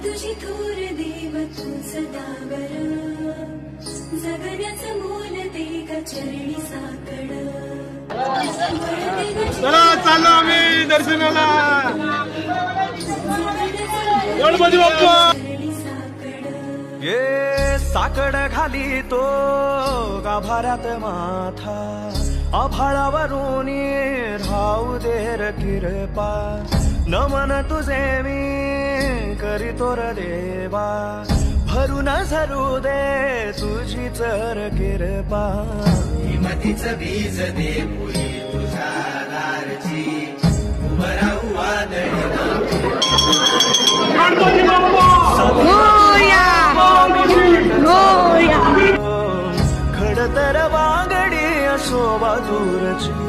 तुझी थोर देव तू सदा बर जगण्याचं मोल ते का चरणी साकड चला चाललो आम्ही दर्शनाला गणपती बाप्पा ये साकड घाली तो गाभाऱ्यात माथा आभाळावरून राहू देर कृपा नमन तुझे मी करीतो र देवा भरून झरू दे तुझी चर कृपा हिमतीचं बीज दे पुरी तुझ्या दारची उभं राहू खडतर वागडी असो बाजूरची